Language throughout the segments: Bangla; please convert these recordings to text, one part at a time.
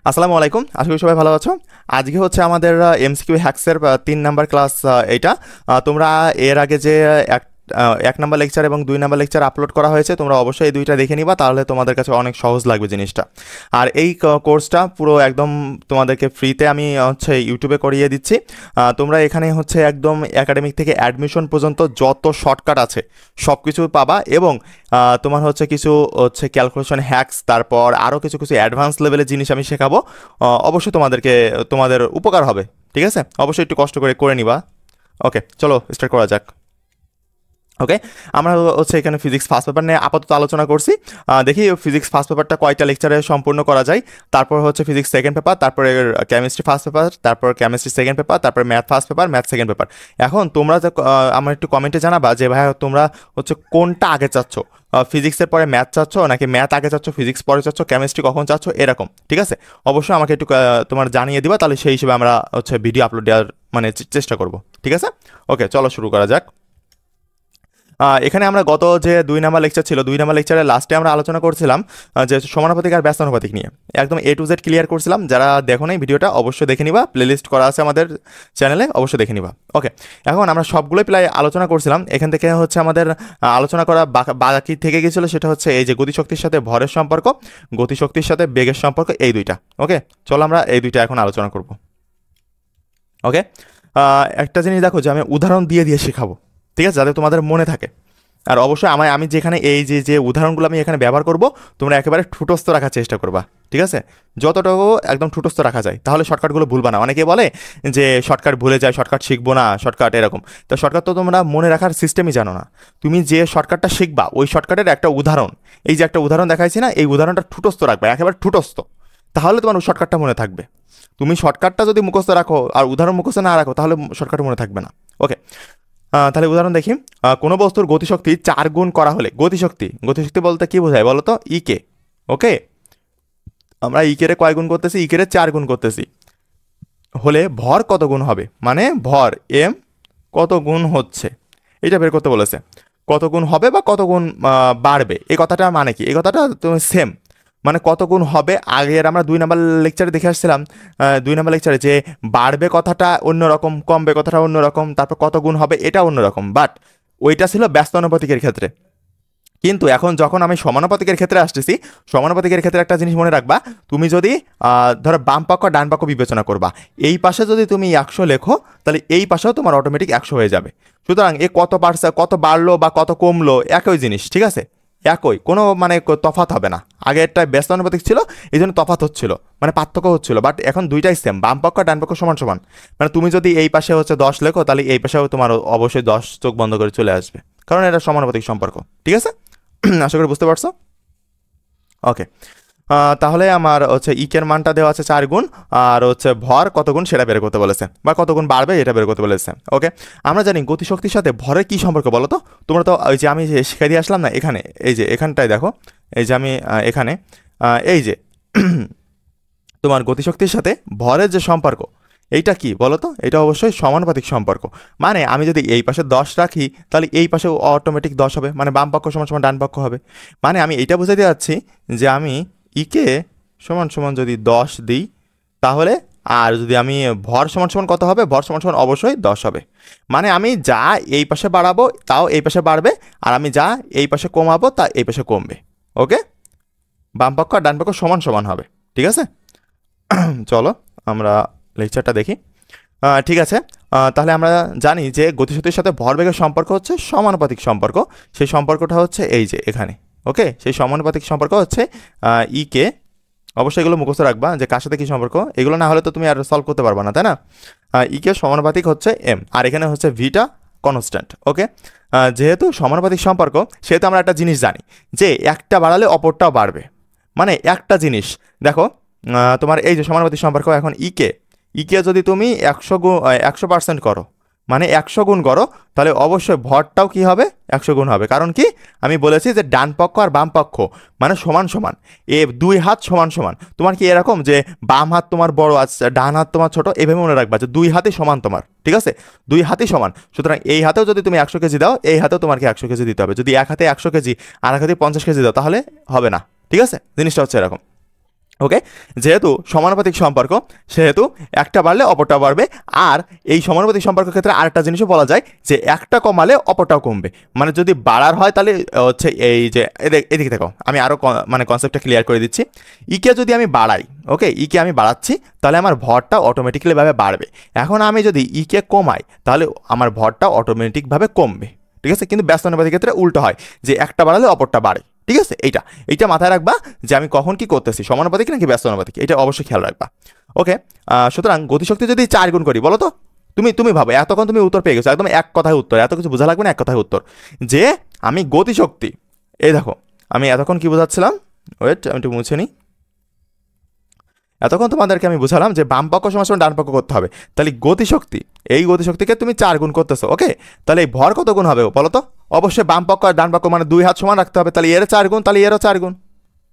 আসসালামু আলাইকুম, আশা করি সবাই ভালো আছো। আজকে হচ্ছে আমাদের এমসিকিউ হ্যাক্সের 3 নাম্বার ক্লাস। এইটা তোমরা এর আগে যে এক 1 নাম্বার লেকচার এবং 2 নাম্বার লেকচার আপলোড করা হয়েছে, তোমরা অবশ্যই এই দুইটা দেখে নিবা, তাহলে তোমাদের কাছে অনেক সহজ লাগবে জিনিসটা। আর এই কোর্সটা পুরো একদম তোমাদেরকে ফ্রিতে আমি হচ্ছে ইউটিউবে করিয়ে দিচ্ছি। তোমরা এখানে হচ্ছে একদম একাডেমিক থেকে অ্যাডমিশন পর্যন্ত যত শর্টকাট আছে সব কিছু পাবা, এবং তোমার হচ্ছে কিছু হচ্ছে ক্যালকুলেশন হ্যাক্স, তারপর আরও কিছু কিছু অ্যাডভান্স লেভেলের জিনিস আমি শেখাবো। অবশ্যই তোমাদের উপকার হবে। ঠিক আছে, অবশ্যই একটু কষ্ট করে নিবা। ওকে, চলো স্টার্ট করা যাক। ওকে, আমরা হচ্ছে এখানে ফিজিক্স ফার্স্ট পেপার নিয়ে আপাতত আলোচনা করছি। দেখি ফিজিক্স ফার্স্ট পেপারটা কয়টা লেকচারে সম্পূর্ণ করা যায়। তারপর হচ্ছে ফিজিক্স সেকেন্ড পেপার, তারপরে কেমিস্ট্রি ফার্স্ট পেপার, তারপর কেমিস্ট্রি সেকেন্ড পেপার, তারপর math first paper, math second paper. এখন তোমরা যে আমার একটু কমেন্টে জানাবা যে ভাই তোমরা হচ্ছে কোনটা আগে চাচ্ছ, ফিজিক্সের পরে ম্যাথ চাচ্ছ, নাকি ম্যাথ আগে চাচ্ছ ফিজিক্স পরে চাচ্ছ, কেমিস্ট্রি কখন চাচ্ছ, এরকম। ঠিক আছে, অবশ্যই আমাকে একটু তোমার জানিয়ে দিবা, তাহলে সেই হিসেবে আমরা হচ্ছে ভিডিও আপলোড দেওয়ার মানে চেষ্টা করব। ঠিক আছে, ওকে চলো শুরু করা যাক। এখানে আমরা গত যে 2 নাম্বার লেকচার ছিল, 2 নাম্বার লেকচারের লাস্টে আমরা আলোচনা করছিলাম যে সমানুপাতিক আর ব্যস্তানুপাতিক নিয়ে একদম A to Z ক্লিয়ার করছিলাম। যারা দেখো নাই ভিডিওটা অবশ্যই দেখে নিবা, প্লেলিস্ট করা আছে আমাদের চ্যানেলে, অবশ্যই দেখে নিবা। ওকে, এখন আমরা সবগুলোই প্রায় আলোচনা করছিলাম। এখান থেকে হচ্ছে আমাদের আলোচনা করা বাকি থেকে গেছিলো, সেটা হচ্ছে এই যে গতিশক্তির সাথে ভরের সম্পর্ক, গতিশক্তির সাথে বেগের সম্পর্ক, এই দুইটা। ওকে, চলো আমরা এই দুইটা এখন আলোচনা করব। ওকে, একটা জিনিস দেখো যে আমি উদাহরণ দিয়ে দিয়ে শেখাবো, ঠিক আছে, যাতে তোমাদের মনে থাকে। আর অবশ্যই আমি যেখানে এই যে উদাহরণগুলো আমি এখানে ব্যবহার করব, তোমরা একেবারে ঠুটস্থ রাখার চেষ্টা করবা। ঠিক আছে, যতটুকু একদম ঠুটস্থ রাখা যায়, তাহলে শর্টকাটগুলো ভুলবা না। অনেকে বলে যে শর্টকাট ভুলে যায়, শর্টকাট শিখবো না, শর্টকাট এরকম। তো শর্টকাট তো তোমরা মনে রাখার সিস্টেমই জানো না। তুমি যে শর্টকাটটা শিখবা ওই শর্টকাটের একটা উদাহরণ, এই যে একটা উদাহরণ দেখাইছি না, এই উদাহরণটা ঠুটস্থ রাখবা, একেবারে ঠুটস্থ, তাহলে তোমার ওই শর্টকাটটা মনে থাকবে। তুমি শর্টকাটটা যদি মুখস্থ রাখো আর উদাহরণ মুখস্থ না রাখো, তাহলে শর্টকাট মনে থাকবে না। ওকে, তাহলে উদাহরণ দেখি। কোনো বস্তুর গতিশক্তি 4 গুণ করা হলে, গতিশক্তি বলতে কি বোঝায় বলো তো? ইকে। ওকে, আমরা ইকে রে কয় গুণ করতেছি? ইকে রে 4 গুণ করতেছি। হলে ভর কত গুণ হবে, মানে ভর এম কত গুণ হচ্ছে, এটা বের করতে বলেছে। কত গুণ হবে বা কত গুণ বাড়বে, এই কথাটা মানে কি? এই কথাটা তুমি সেম, মানে কত গুণ হবে। আগের আমরা 2 নাম্বার লেকচারে দেখে আসছিলাম, 2 নাম্বার লেকচারে যে বাড়বে কথাটা অন্যরকম, কমবে কথাটা অন্যরকম, তারপর কত গুণ হবে এটা অন্যরকম, বাট ওইটা ছিল ব্যস্ত অনুপাতিকের ক্ষেত্রে। কিন্তু এখন যখন আমি সমানুপাতিকের ক্ষেত্রে আসতেছি, সমানুপাতিকের ক্ষেত্রে একটা জিনিস মনে রাখবা, তুমি যদি ধরো বাম পক্ষ ডান পক্ষ বিবেচনা করবা, এই পাশে যদি তুমি 100 লেখো, তাহলে এই পাশেও তোমার অটোমেটিক 100 হয়ে যাবে। সুতরাং এ কত বাড়লো বা কত কমলো একই জিনিস, ঠিক আছে, একই, কোনো মানে তফাৎ হবে না। আগে একটা ব্যস্ত অনুপাতিক ছিল, এই জন্য তফাৎ হচ্ছিল, মানে পার্থক্য হচ্ছিল, বাট এখন দুইটাই সেম, বাম পক্ষ ডান পক্ষ সমান সমান। মানে তুমি যদি এই পাশে হচ্ছে 10 লেখো, তাহলে এই পাশেও তোমার অবশ্যই 10 চোখ বন্ধ করে চলে আসবে, কারণ এটা সমানুপাতিক সম্পর্ক। ঠিক আছে, আশা করি বুঝতে পারছো। ওকে, তাহলে আমার হচ্ছে ইকের মানটা দেওয়া আছে 4 গুণ, আর হচ্ছে ভর কত গুণ সেটা বের করতে বলেছে, বা কত গুণ বাড়বে এটা বের করতে বলেছে। ওকে, আমরা জানি গতিশক্তির সাথে ভরের কি সম্পর্ক বলো তো? তোমরা তো ওই যে আমি শিখে দিয়ে আসলাম না, এখানে এই যে এখানটায় দেখো, এই যে আমি এখানে এই যে তোমার গতিশক্তির সাথে ভরের যে সম্পর্ক, এইটা কি বলো তো? এটা অবশ্যই সমানুপাতিক সম্পর্ক। মানে আমি যদি এই পাশে 10 রাখি, তাহলে এই পাশে অটোমেটিক 10 হবে, মানে বাম পক্ষ সমান সমান ডান পক্ষ হবে। মানে আমি এইটা বুঝাতে যাচ্ছি যে আমি ইকে সমান সমান যদি 10 দিই, তাহলে আর যদি আমি ভর সমান সমান কত হবে? ভর সমান সমান অবশ্যই 10 হবে। মানে আমি যা এই পাশে বাড়াবো তাও এই পাশে বাড়বে, আর আমি যা এই পাশে কমাবো তা এই পাশে কমবে। ওকে, বাম পক্ষ আর ডান পক্ষ সমান সমান হবে। ঠিক আছে, চলো আমরা লেকচারটা দেখি। ঠিক আছে, তাহলে আমরা জানি যে গতিশক্তির সাথে ভরবেগের সম্পর্ক হচ্ছে সমানুপাতিক সম্পর্ক। সেই সম্পর্কটা হচ্ছে এই যে এখানে। ওকে, সেই সমানুপাতিক সম্পর্ক হচ্ছে ইকে, অবশ্যই এগুলো মুখস্থ রাখবা যে কার সাথে কী সম্পর্ক, এগুলো না হলে তো তুমি আর সলভ করতে পারবা না, তাই না? ইকে সমানুপাতিক হচ্ছে এম, আর এখানে হচ্ছে ভিটা কনস্ট্যান্ট। ওকে, যেহেতু সমানুপাতিক সম্পর্ক, সেহেতু আমরা একটা জিনিস জানি যে একটা বাড়ালে অপরটাও বাড়বে। মানে একটা জিনিস দেখো, তোমার এই যে সমানুপাতিক সম্পর্ক, এখন ইকে যদি তুমি 100% করো, মানে 100 গুণ করো, তাহলে অবশ্যই ভরটাও কি হবে? 100 গুণ হবে। কারণ কি? আমি বলেছি যে ডান পক্ষ আর বাম পক্ষ মানে সমান সমান, দুই হাত সমান সমান। তোমার কি এরকম যে বাম হাত তোমার বড় আছে, ডান হাত তোমার ছোট, এভাবে মনে রাখবা যে দুই হাতই সমান তোমার, ঠিক আছে, দুই হাতই সমান। সুতরাং এই হাতেও যদি তুমি 100 কেজি দাও, এই হাতেও তোমাকে 100 কেজি দিতে হবে। যদি এক হাতে 100 কেজি আর এক হাতে 50 কেজি দাও, তাহলে হবে না। ঠিক আছে, জিনিসটা হচ্ছে এরকম। ওকে, যেহেতু সমানুপাতিক সম্পর্ক সেহেতু একটা বাড়লে অপরটা বাড়বে। আর এই সমানুপাতিক সম্পর্কের ক্ষেত্রে আরেকটা জিনিসও বলা যায় যে একটা কমালে অপরটাও কমবে। মানে যদি বাড়ার হয় তাহলে হচ্ছে এই যে এদিকে দেখো, আমি আরও মানে কনসেপ্টটা ক্লিয়ার করে দিচ্ছি। ইকে যদি আমি বাড়াই, ওকে, ইকে আমি বাড়াচ্ছি তাহলে আমার ভরটা অটোমেটিক্যালিভাবে বাড়বে। এখন আমি যদি ইকে কমাই তাহলে আমার ভরটা অটোমেটিকভাবে কমবে। ঠিক আছে, কিন্তু ব্যস্ত অনুপাতের ক্ষেত্রে উল্টো হয়, যে একটা বাড়ালে অপরটা বাড়ে। ঠিক আছে, এইটা মাথায় রাখবা যে আমি কখন কি করতেছি, সমানুপাতিক নাকি ব্যস্ত অনুপাতিক, এটা অবশ্যই খেয়াল রাখবা। ওকে, সুতরাং গতিশক্তি যদি 4 গুণ করি, বলো তো, তুমি ভাবো, এতক্ষণ তুমি উত্তর পেয়ে গেছো, একদম এক কথায় উত্তর, এত কিছু বোঝা লাগবে না, এক কথায় উত্তর। যে আমি গতিশক্তি, এই দেখো আমি এতক্ষণ কি বোঝাচ্ছিলাম, ওয়েট আমি একটু মুছে নিই। এতক্ষণ তোমাদেরকে আমি বুঝালাম যে বাম পক্ষ সমান ডান পক্ষ করতে হবে, তাহলে গতিশক্তি, এই গতিশক্তিকে তুমি 4 গুণ করতেছো। ওকে, তাহলে এই ভর কত গুণ হবে বলো তো? অবশ্যই বাম পক্ষ আর ডান পক্ষ মানে দুই হাত সমান রাখতে হবে, তাহলে এর 4 গুণ, তাহলে এরও 4 গুণ,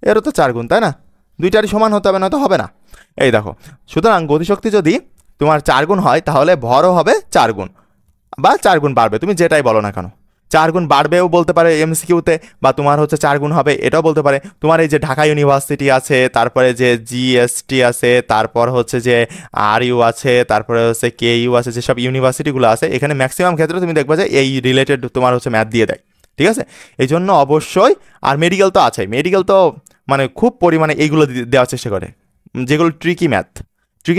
এরও তো 4 গুণ, তাই না? দুইটারই সমান হতে হবে, না তো হবে না। এই দেখো, সুতরাং গতিশক্তি যদি তোমার 4 গুণ হয় তাহলে ভরও হবে 4 গুণ, বা 4 গুণ বাড়বে, তুমি যেটাই বলো না কেন। 4 গুণ বাড়বেও বলতে পারে এমসিকিউতে, বা তোমার হচ্ছে 4 গুণ হবে এটাও বলতে পারে। তোমার এই যে ঢাকা ইউনিভার্সিটি আছে, তারপরে যে জিএসটি আছে, তারপর হচ্ছে যে আরইউ আছে, তারপরে হচ্ছে কেইউ আছে, যেসব ইউনিভার্সিটিগুলো আছে এখানে ম্যাক্সিমাম ক্ষেত্রে তুমি দেখবে যে এই রিলেটেড তোমার হচ্ছে ম্যাথ দিয়ে দেয়। ঠিক আছে, এই জন্য অবশ্যই, আর মেডিকেল তো আছে, মেডিকেল তো মানে খুব পরিমাণে এইগুলো দেওয়ার চেষ্টা করে, যেগুলো ট্রিকি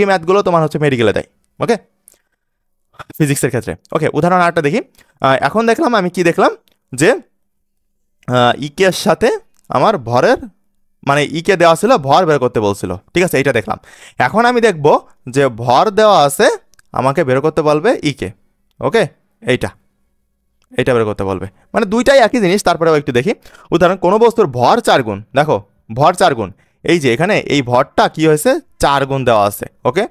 ম্যাথগুলো তোমার হচ্ছে মেডিকেলে দেয়। ওকে, ফিজিক্সের ক্ষেত্রে। ওকে, উদাহরণ আরেকটা দেখি। এখন দেখলাম আমি কি দেখলাম, যে ইকের সাথে আমার ভরের, মানে ইকে দেওয়া ছিল, ভর বের করতে বলছিল। ঠিক আছে, এইটা দেখলাম। এখন আমি দেখব যে ভর দেওয়া আছে, আমাকে বের করতে বলবে ইকে। ওকে, এইটা এইটা বের করতে বলবে, মানে দুইটাই একই জিনিস। তারপরেও একটু দেখি উদাহরণ, কোনো বস্তুর ভর 4 গুণ, দেখো ভর 4 গুণ, এই যে এখানে এই ভরটা কি হয়েছে, 4 গুণ দেওয়া আছে। ওকে,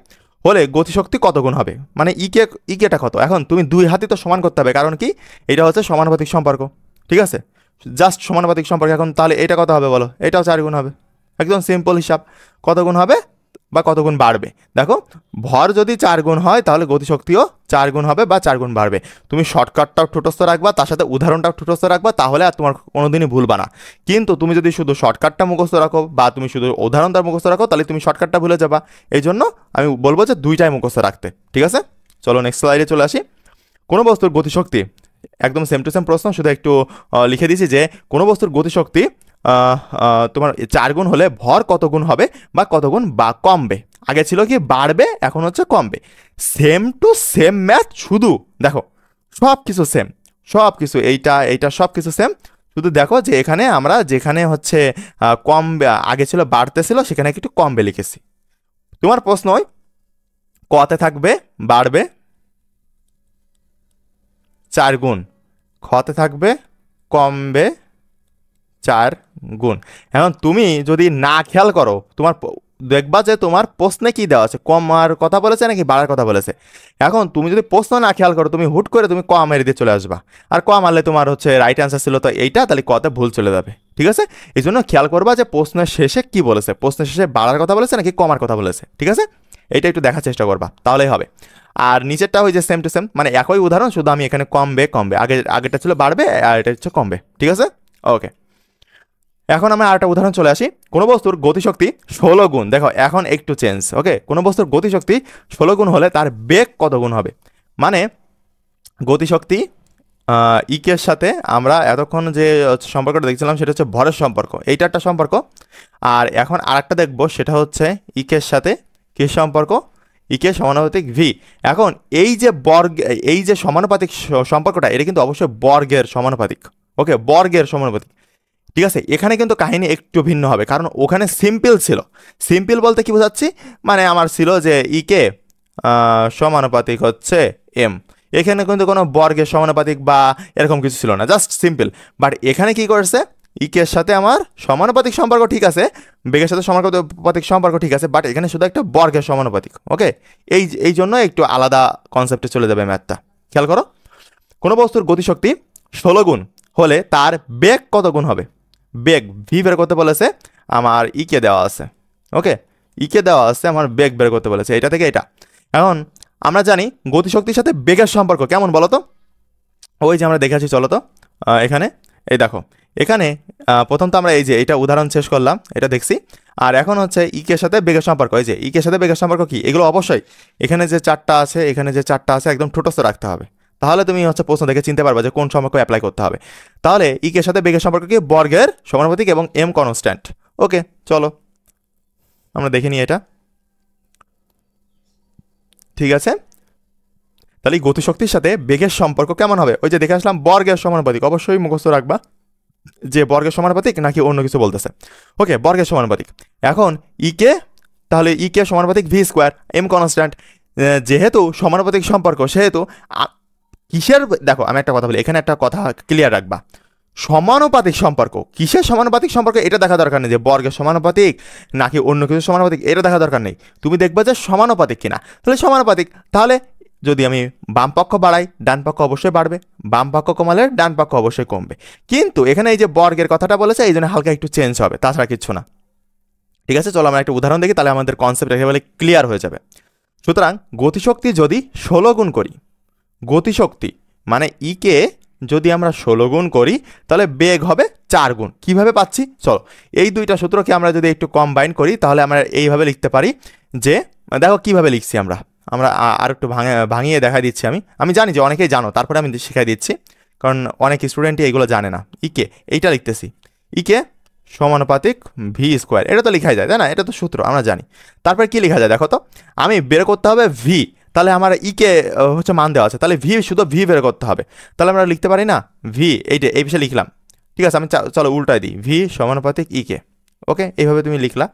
হলে গতিশক্তি কত গুণ হবে, মানে ইকেটা কত। এখন তুমি দুই হাতই তো সমান করতে হবে, কারণ কি এটা হচ্ছে সমানুপাতিক সম্পর্ক। ঠিক আছে, জাস্ট সমানুপাতিক সম্পর্ক। এখন তাহলে এটা কত হবে বলো, এটাও 4 গুণ হবে, একদম সিম্পল হিসাব। কত গুণ হবে বা কত গুণ বাড়বে, দেখো ভর যদি 4 গুণ হয় তাহলে গতিশক্তিও 4 গুণ হবে বা 4 গুণ বাড়বে। তুমি শর্টকাটটাও ঠুটস্থ রাখবা, তার সাথে উদাহরণটাও ঠুটস্থ রাখবা, তাহলে আর তোমার কোনোদিনই ভুলবা না। কিন্তু তুমি যদি শুধু শর্টকাটটা মুখস্থ রাখো বা তুমি শুধু উদাহরণটা মুখস্থ রাখো, তাহলে তুমি শর্টকাটটা ভুলে যাবা। এই জন্য আমি বলবো যে দুইটাই মুখস্থ রাখতে। ঠিক আছে, চলো নেক্সট স্লাইডে চলে আসি। কোনো বস্তুর গতিশক্তি, একদম সেম টু সেম প্রশ্ন, শুধু একটু লিখে দিয়েছি যে কোনো বস্তুর গতিশক্তি তোমার 4 গুণ হলে ভর কত গুণ হবে বা কত গুণ বা কমবে। আগে ছিল কি বাড়বে, এখন হচ্ছে কমবে। সেম টু সেম ম্যাথ, শুধু দেখো সব কিছু সেম, সব কিছু এইটা সব কিছু সেম। শুধু দেখো যে এখানে আমরা যেখানে হচ্ছে কম আগে ছিল বাড়তে ছিল, সেখানে একটু কমবে লিখেছি। তোমার প্রশ্ন কতে থাকবে বাড়বে 4 গুণ, খতে থাকবে কমবে 4 গুণ। এখন তুমি যদি না খেয়াল করো, তোমার দেখবা যে তোমার প্রশ্নে কি দেওয়া আছে, কমার কথা বলেছে নাকি বাড়ার কথা বলেছে। এখন তুমি যদি প্রশ্ন না খেয়াল করো, তুমি হুট করে তুমি ক মেরে দিয়ে চলে আসবা, আর ক মারলে তোমার হচ্ছে রাইট অ্যান্সার ছিল তো এইটা, তাহলে কতে ভুল চলে যাবে। ঠিক আছে, এই জন্য খেয়াল করবা যে প্রশ্নের শেষে কি বলেছে, প্রশ্নের শেষে বাড়ার কথা বলেছে নাকি কমার কথা বলেছে। ঠিক আছে, এইটা একটু দেখার চেষ্টা করবা, তাহলেই হবে। আর নিচেরটা হয়ে যে সেম টু সেম, মানে একই উদাহরণ, শুধু আমি এখানে কমবে, আগেরটা ছিল বাড়বে আর এটা হচ্ছে কমবে। ঠিক আছে, ওকে। এখন আমরা আরেকটা উদাহরণ চলে আসি। কোনো বস্তুর গতিশক্তি 16 গুণ, দেখো এখন একটু চেঞ্জ। ওকে, কোনো বস্তুর গতিশক্তি 16 গুণ হলে তার বেগ কত গুণ হবে। মানে গতিশক্তি ইকের সাথে আমরা এতক্ষণ যে সম্পর্কটা দেখছিলাম সেটা হচ্ছে ভরের সম্পর্ক, এইটা একটা সম্পর্ক। আর এখন আরেকটা দেখবো, সেটা হচ্ছে ইকের সাথে কি সম্পর্ক, ইকে সমানুপাতিক ভি। এখন এই যে এই যে সমানুপাতিক সম্পর্কটা, এটা কিন্তু অবশ্যই বর্গের সমানুপাতিক। ওকে, বর্গের সমানুপাতিক। ঠিক আছে, এখানে কিন্তু কাহিনী একটু ভিন্ন হবে, কারণ ওখানে সিম্পল ছিল। সিম্পল বলতে কি বোঝাচ্ছি, মানে আমার ছিল যে ইকে সমানুপাতিক হচ্ছে এম। এখানে কিন্তু কোনো বর্গের সমানুপাতিক বা এরকম কিছু ছিল না, জাস্ট সিম্পল। বাট এখানে কি করেছে, ইকের সাথে আমার সমানুপাতিক সম্পর্ক ঠিক আছে, বেগের সাথে সমানুপাতিক সম্পর্ক ঠিক আছে, বাট এখানে শুধু একটা বর্গের সমানুপাতিক। ওকে, এই জন্য একটু আলাদা কনসেপ্টে চলে যাবে ম্যাথটা। খেয়াল করো, কোনো বস্তুর গতিশক্তি 16 গুণ হলে তার বেগ কত গুণ হবে। বেগ ভি বের করতে বলেছে, আমার ইকে দেওয়া আছে। ওকে, ইকে দেওয়া আছে, আমার বেগ বের করতে বলেছে, এটা থেকে এটা। এখন আমরা জানি গতিশক্তির সাথে বেগের সম্পর্ক কেমন বলো তো। ওই যে আমরা দেখেছি, চলো তো এখানে এই দেখো এখানে প্রথম তো আমরা এই যে এটা উদাহরণ শেষ করলাম, এটা দেখছি। আর এখন হচ্ছে ইকের সাথে বেগের সম্পর্ক, এই যে ইকের সাথে বেগের সম্পর্ক কি, এগুলো অবশ্যই এখানে যে চারটা আছে, এখানে যে চারটা আছে একদম ঠোঁটস্থ রাখতে হবে, তাহলে তুমি হচ্ছে প্রশ্ন দেখে চিনতে পারবে যে কোন সম্পর্ক অ্যাপ্লাই করতে হবে। তাহলে ইকের সাথে বেগের সম্পর্ক কি, বর্গের সমানুপাতিক এবং এম কনস্ট্যান্ট। ওকে চলো আমরা দেখে নিই এটা। ঠিক আছে, তাহলে এই গতিশক্তির সাথে বেগের সম্পর্ক কেমন হবে, ওই যে দেখে আসলাম বর্গের সমানুপাতিক, অবশ্যই মুখস্থ রাখবা যে বর্গের সমানুপাতিক নাকি অন্য কিছু বলতেছে। ওকে, বর্গের সমানুপাতিক। এখন ইকে, তাহলে ইকে সমানুপাতিক ভি স্কোয়ার, এম কনস্ট্যান্ট। যেহেতু সমানুপাতিক সম্পর্ক সেহেতু কিসের, দেখো আমি একটা কথা বলি, এখানে একটা কথা ক্লিয়ার রাখবা, সমানুপাতিক সম্পর্ক কিসের সমানুপাতিক সম্পর্ক এটা দেখা দরকার নেই যে বর্গের সমানুপাতিক নাকি অন্য কিছু সমানুপাতিক, এটা দেখা দরকার নেই। তুমি দেখবে যে সমানুপাতিক কিনা, তাহলে সমানুপাতিক। তাহলে যদি আমি বাম পক্ষ বাড়াই ডান পক্ষ অবশ্যই বাড়বে, বাম পক্ষ কমালে ডান পক্ষ অবশ্যই কমবে। কিন্তু এখানে এই যে বর্গের কথাটা বলেছে এই জন্য হালকা একটু চেঞ্জ হবে, তাছাড়া কিচ্ছু না। ঠিক আছে, চলো আমরা একটা উদাহরণ দেখি, তাহলে আমাদের কনসেপ্ট একেবারে ক্লিয়ার হয়ে যাবে। সুতরাং গতিশক্তি যদি 16 গুণ করি, গতিশক্তি মানে ইকে যদি আমরা 16 গুণ করি তাহলে বেগ হবে 4 গুণ। কিভাবে পাচ্ছি, চলো এই দুইটা সূত্রকে আমরা যদি একটু কম্বাইন করি তাহলে আমরা এইভাবে লিখতে পারি যে, দেখো কিভাবে লিখছি আমরা আমরা আর একটু ভাঙিয়ে দেখা দিচ্ছি। আমি জানি যে অনেকেই জানো, তারপরে আমি শিখাই দিচ্ছি, কারণ অনেক স্টুডেন্টই এইগুলো জানে না। ইকে এইটা লিখতেছি, ইকে সমানুপাতিক ভি স্কোয়ার, এটা তো লেখাই যায় তাই না, এটা তো সূত্র আমরা জানি। তারপরে কি লেখা যায় দেখো তো, আমি বের করতে হবে ভি, তাহলে আমার ইকে হচ্ছে মান দেওয়া আছে, তাহলে ভি শুধু ভি বের করতে হবে, তাহলে আমরা লিখতে পারি না ভি, এইটা এই বিষয়ে লিখলাম। ঠিক আছে, আমি চলো উল্টাই দিই, ভি সমানুপাতিক ইকে। ওকে, এইভাবে তুমি লিখলা।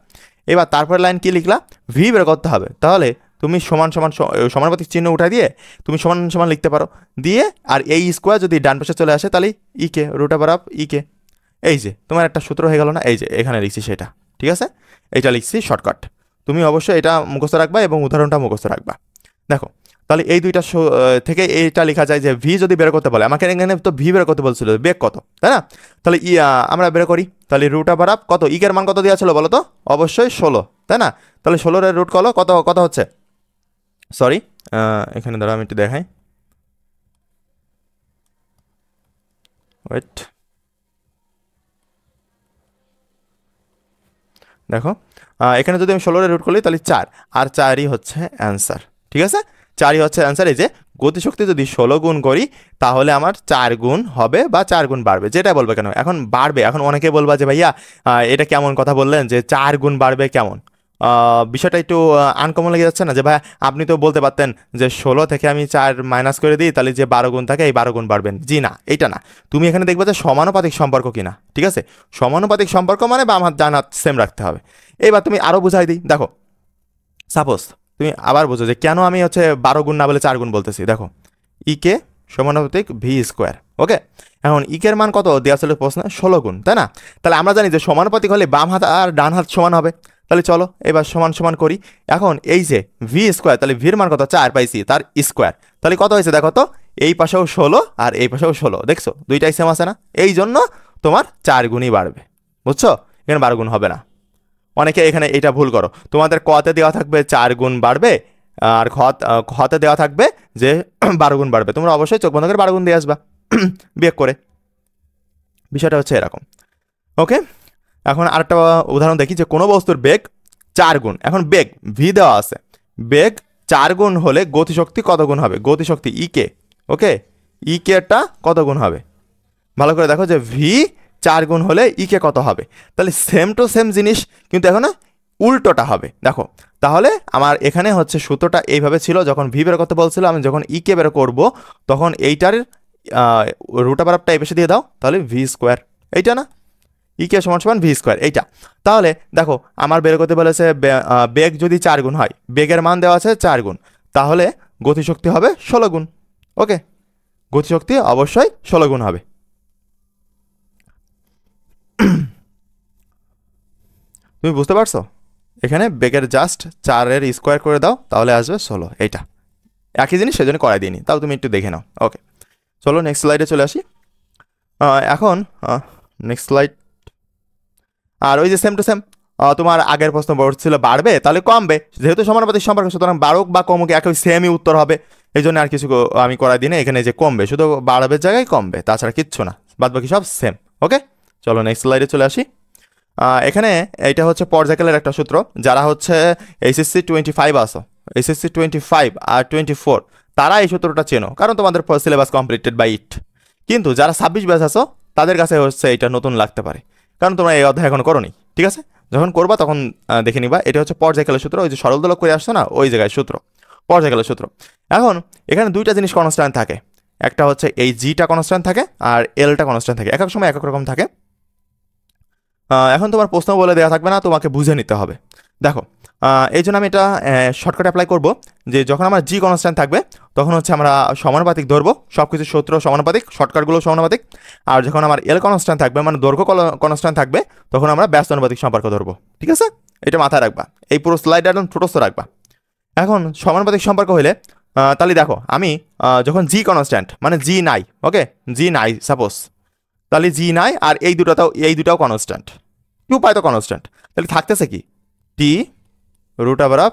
এবার তারপরে লাইন কি লিখলা, ভি বের করতে হবে, তাহলে তুমি সমান সমান সমানুপাতিক চিহ্ন উঠাই দিয়ে তুমি সমান সমান লিখতে পারো, দিয়ে আর এই স্কোয়ার যদি ডান পাশে চলে আসে তাহলে ইকে রুট ওভার অফ ইকে। এই যে তোমার একটা সূত্র হয়ে গেল না, এই যে এখানে লিখছি সেটা। ঠিক আছে, এইটা লিখছি শর্টকাট, তুমি অবশ্যই এটা মুখস্থ রাখবা এবং উদাহরণটা মুখস্থ রাখবা। দেখো তাহলে এই দুইটা থেকে এইটা লেখা যায় যে ভি যদি বের করতে বলে, আমাকে এখানে তো ভি বের করতে বলছিল, বেগ কত তাই না, তাহলে আমরা বের করি, তাহলে রুট ওভার অফ কত, ইকের মান কত দেওয়া ছিল বলো তো, অবশ্যই 16 তাই না, তাহলে 16 এর রুট কত কত হচ্ছে, সরি এখানে ধরো আমি একটু দেখাই, ওয়েট, দেখো এখানে যদি আমি 16 রুট করি তাহলে 4, আর 4ই হচ্ছে অ্যান্সার। ঠিক আছে, 4ই হচ্ছে অ্যান্সার। এই যে গতিশক্তি যদি 16 গুণ করি তাহলে আমার 4 গুণ হবে বা 4 গুণ বাড়বে, যেটা বলবে কেন এখন বাড়বে। এখন অনেকে বলবা যে ভাইয়া এটা কেমন কথা বললেন যে 4 গুণ বাড়বে, কেমন বিষয়টা একটু আনকমন লেগে যাচ্ছে না, যে ভাই আপনি তো বলতে পারতেন যে 16 থেকে আমি 4 মাইনাস করে দিই তাহলে যে 12 গুণ থাকে এই 12 গুণ বাড়বেন। জি না, এটা না, তুমি এখানে দেখবে যে সমানুপাতিক সম্পর্ক কিনা। ঠিক আছে, সমানুপাতিক সম্পর্ক মানে বাম হাত ডান হাত সেম রাখতে হবে। এইবার তুমি আরও বুঝাই দিই, দেখো সাপোজ তুমি আবার বুঝো যে কেন আমি হচ্ছে 12 গুণ না বলে 4 গুণ বলতেছি। দেখো ইকে সমানুপাতিক ভি স্কোয়ার। ওকে, এখন ইকের মান কত দেওয়া ছিল প্রশ্নে, 16 গুণ তাই না, তাহলে আমরা জানি যে সমানুপাতিক হলে বাম হাত আর ডান হাত সমান হবে, তাহলে চলো এবার সমান সমান করি। এখন এই যে ভি স্কোয়ার, তাহলে ভির মান কত 4 পাইছি, তার স্কোয়ার, তাহলে কত হয়েছে দেখো তো, এই পাশেও 16 আর এই পাশেও 16, দেখছো দুইটাই সেম আছে না, এই জন্য তোমার 4 গুণই বাড়বে, বুঝছো, এখানে 12 গুণ হবে না। অনেকে এখানে এটা ভুল করো, তোমাদের কতে দেওয়া থাকবে 4 গুণ বাড়বে আর খতে দেওয়া থাকবে যে 12 গুণ বাড়বে, তোমরা অবশ্যই চোখ বন্ধ করে 12 গুণ দিয়ে আসবা বিয়োগ করে, বিষয়টা হচ্ছে এরকম। ওকে, এখন আরেকটা উদাহরণ দেখি, যে কোনো বস্তুর বেগ 4 গুণ, এখন বেগ ভি দেওয়া আছে, বেগ 4 গুণ হলে গতিশক্তি কত গুণ হবে, গতিশক্তি ইকে। ওকে, ইকেটা কত গুণ হবে, ভালো করে দেখো যে ভি 4 গুণ হলে ইকে কত হবে, তাহলে সেম টু সেম জিনিস কিন্তু এখন উল্টোটা হবে। দেখো তাহলে আমার এখানে হচ্ছে সূত্রটা এইভাবে ছিল, যখন ভি বের করতে বলছিল, আমি যখন ইকে বের করব তখন এইটার রুট ওভার অফটা এই পাশে দিয়ে দাও, তাহলে ভি স্কোয়ার, এইটা না, ইকে সমান সমান ভি স্কোয়ার এইটা। তাহলে দেখো আমার বের করতে বলেছে বেগ যদি 4 গুণ হয়, বেগের মান দেওয়া আছে 4 গুণ, তাহলে গতিশক্তি হবে 16 গুণ। ওকে, গতিশক্তি অবশ্যই 16 গুণ হবে। তুমি বুঝতে পারছো, এখানে বেগের জাস্ট 4-এর স্কোয়ার করে দাও তাহলে আসবে 16, এইটা একই জিনিস, সেজন্য করাই দিইনি, তাও তুমি একটু দেখে নাও। ওকে, চলো নেক্সট স্লাইডে চলে আসি। এখন নেক্সট স্লাইড, আর ওই যে সেম টু সেম তোমার আগের প্রশ্ন ছিল বাড়বে তাহলে কমবে, যেহেতু সমানুপাতিক সম্পর্ক সুতরাং বাড়ুক বা কমুক একই সেমই উত্তর হবে, এই জন্য আর কিছু আমি করাই দিই না, এখানে যে কমবে শুধু বাড়াবের জায়গায় কমবে, তাছাড়া কিচ্ছু না, বাদ বাকি সব সেম। ওকে, চলো নেক্সট স্লাইডে চলে আসি। এখানে এটা হচ্ছে পর্যায়কালের একটা সূত্র। যারা হচ্ছে এইচএসসি 25 আসো, এইচএসসি 25 আর 24 তারা এই সূত্রটা চেনো, কারণ তোমাদের সিলেবাস কমপ্লিটেড বাই ইট। কিন্তু যারা 26 ব্যাচ আসো তাদের কাছে হচ্ছে এটা নতুন লাগতে পারে, কারণ তোমরা এই অধ্যায় এখনো করোনি। ঠিক আছে, যখন করবা তখন দেখে নিবা। এটা হচ্ছে পর্যায়কালের সূত্র, ওই যে সরল দোলক করে আসছো না, ওই জায়গায় সূত্র, পর্যায়কালের সূত্র। এখন এখানে দুইটা জিনিস কনস্ট্যান্ট থাকে, একটা হচ্ছে এই জিটা কনস্ট্যান্ট থাকে আর এলটা কনস্ট্যান্ট থাকে, এক এক সময় এক এক রকম থাকে। এখন তোমার প্রশ্ন বলে দেওয়া থাকবে না, তোমাকে বুঝে নিতে হবে। দেখো, এই জন্য আমি এটা শর্টকাট অ্যাপ্লাই করব, যে যখন আমার জি কনস্ট্যান্ট থাকবে তখন হচ্ছে আমরা সমানুপাতিক ধরবো, সব কিছু সূত্র সমানুপাতিক, শর্টকাটগুলো সমানুপাতিক। আর যখন আমার এল কনস্ট্যান্ট থাকবে, মানে দৈর্ঘ্য কনস্ট্যান্ট থাকবে, তখন আমরা ব্যস্তানুপাতিক সম্পর্ক ধরবো। ঠিক আছে, এটা মাথায় রাখবা, এই পুরো স্লাইড একদম ছোটস্থ রাখবা। এখন সমানুপাতিক সম্পর্ক হলে তাহলে দেখো আমি যখন জি কনস্ট্যান্ট মানে জি নাই, ওকে, জি নাই সাপোজ, তাহলে জি নাই আর এই দুটাও কনস্ট্যান্ট, 2 পাই তো কনস্ট্যান্ট, তাহলে থাকতেছে কি টি রুট ওভার অফ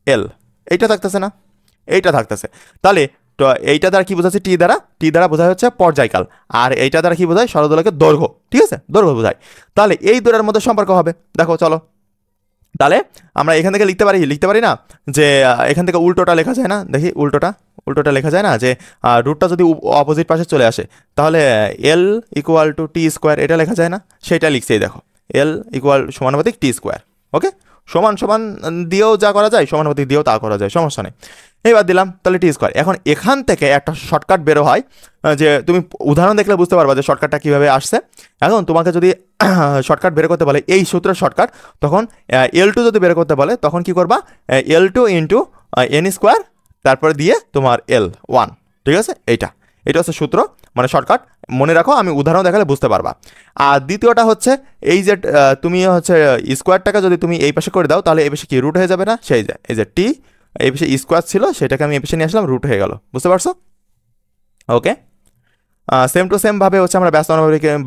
এল, এইটা থাকতেছে না, এইটা থাকতেছে। তাহলে তো এইটা দ্বারা কি বোঝাচ্ছে, টি দ্বারা বোঝায় হচ্ছে পর্যায়কাল, আর এইটা দ্বারা কি বোঝায়, সরলদোলকের দৈর্ঘ্য। ঠিক আছে, দৈর্ঘ্য বোঝায়। তাহলে এই দুটার মধ্যে সম্পর্ক হবে। দেখো চলো, তাহলে আমরা এখান থেকে লিখতে পারি না যে এখান থেকে উল্টোটা লেখা যায় না, দেখি উল্টোটা লেখা যায় না, যে রুটটা যদি অপোজিট পাশে চলে আসে তাহলে L equal to T square, এটা লেখা যায় না, সেটা লিখছেই। দেখো এল ইকুয়াল সমানুপাতিক টি স্কোয়ার। ওকে, সমান সমান দিয়েও যা করা যায়, সমানুপাতিক দিয়েও তা করা যায়, সমস্যা নেই। এইবার দিলাম তাহলে টি স্কোয়ার। এখন এখান থেকে একটা শর্টকাট বেরো হয়, যে তুমি উদাহরণ দেখলে বুঝতে পারবা যে শর্টকাটটা কীভাবে আসছে। এখন তোমাকে যদি শর্টকাট বের করতে বলে এই সূত্রের শর্টকাট, তখন L2 যদি বের করতে বলে তখন কি করবা, L2 ইন্টু এন স্কোয়ার, তারপরে দিয়ে তোমার L1। ঠিক আছে, এটা হচ্ছে সূত্র, মানে শর্টকাট। মনে রাখো, আমি উদাহরণ দেখালে বুঝতে পারবা। আর দ্বিতীয়টা হচ্ছে এই যে তুমি হচ্ছে স্কোয়ারটাকে যদি তুমি এই পাশে করে দাও, তাহলে এই পাশে কি রুট হয়ে যাবে না, সেই যে এই যে টি এই পাশে স্কোয়ার ছিল, সেটাকে আমি এই পাশে নিয়ে আসলাম, রুট হয়ে গেল। বুঝতে পারছো? ওকে, সেম টু সেম ভাবে হচ্ছে আমরা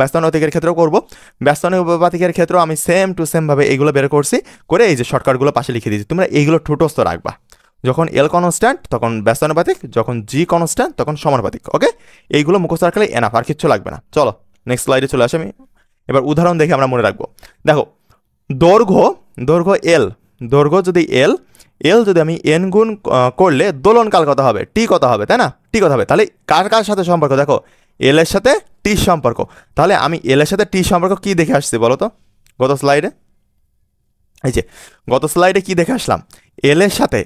ব্যস্তানুপাতিকের ক্ষেত্রেও করবো। ব্যস্তানুপাতিকের ক্ষেত্রেও আমি সেম টু সেম ভাবে এইগুলো বের করছি, করে এই যে শর্টকাটগুলো পাশে লিখে দিয়েছি। তোমরা এইগুলো ঠোঁটস্থ রাখবা, যখন এল কনস্ট্যান্ট তখন ব্যস্তানুপাতিক, যখন জি কনস্ট্যান্ট তখন সমানুপাতিক। ওকে, এইগুলো মুখস্থ রাখলে এনাফ, আর কিচ্ছু লাগবে না। চলো নেক্সট স্লাইডে চলে আসি। আমি এবার উদাহরণ দেখে আমরা মনে রাখবো। দেখো, দৈর্ঘ্য দৈর্ঘ্য যদি এল যদি আমি এন গুণ করলে দোলনকাল কত হবে, টি কত হবে, তাই না, টি কত হবে। তাহলে কার সাথে সম্পর্ক, দেখো এল এর সাথে টি সম্পর্ক। তাহলে আমি এল এর সাথে টি সম্পর্ক কি দেখে আসছি বলো তো, গত স্লাইডে কি দেখে আসলাম, এল এর সাথে।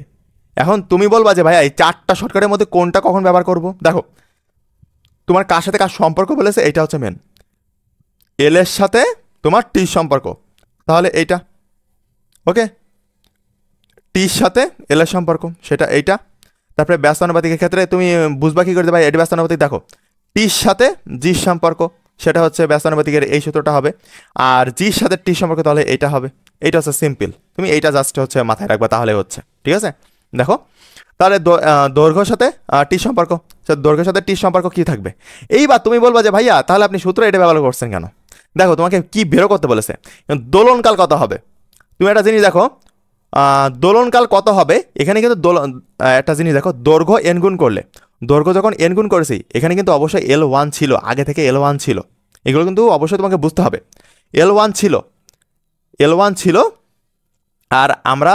এখন তুমি বলবা যে ভাইয়া এই 4টা শর্টকাটের মধ্যে কোনটা কখন ব্যবহার করব। দেখো, তোমার কার সাথে কার সম্পর্ক বলেছে, এটা হচ্ছে মেন, এল এর সাথে তোমার টি সম্পর্ক, তাহলে এইটা। ওকে, টির সাথে এল এর সম্পর্ক, সেটা এইটা। তারপরে ব্যস্তানুপাতিকের ক্ষেত্রে তুমি বুঝবা কি করতে পারি, এটি ব্যস্তানুপাতিক। দেখো, টির সাথে জির সম্পর্ক, সেটা হচ্ছে ব্যস্তানুপাতিকের এই সূত্রটা হবে। আর জির সাথে টির সম্পর্ক, তাহলে এইটা হবে। এইটা হচ্ছে সিম্পল, তুমি এইটা জাস্ট হচ্ছে মাথায় রাখবা, তাহলে হচ্ছে। ঠিক আছে, দেখো তাহলে দৈর্ঘ্যের সাথে টি সম্পর্ক, দৈর্ঘ্যের সাথে টি সম্পর্ক কি থাকবে। এইবার তুমি বলবা যে ভাইয়া তাহলে আপনি সূত্র এটা ব্যবহার করছেন কেন। দেখো, তোমাকে কি বেরো করতে বলেছে, দোলনকাল কত হবে। তুমি একটা জিনিস দেখো, দোলনকাল কত হবে, এখানে কিন্তু একটা জিনিস দেখো, দৈর্ঘ্য এন গুণ করলে, দৈর্ঘ্য যখন এন গুণ করেছি, এখানে কিন্তু অবশ্যই L1 ছিল, আগে থেকে L1 ছিল। এগুলো কিন্তু অবশ্যই তোমাকে বুঝতে হবে। L1 ছিল, আর আমরা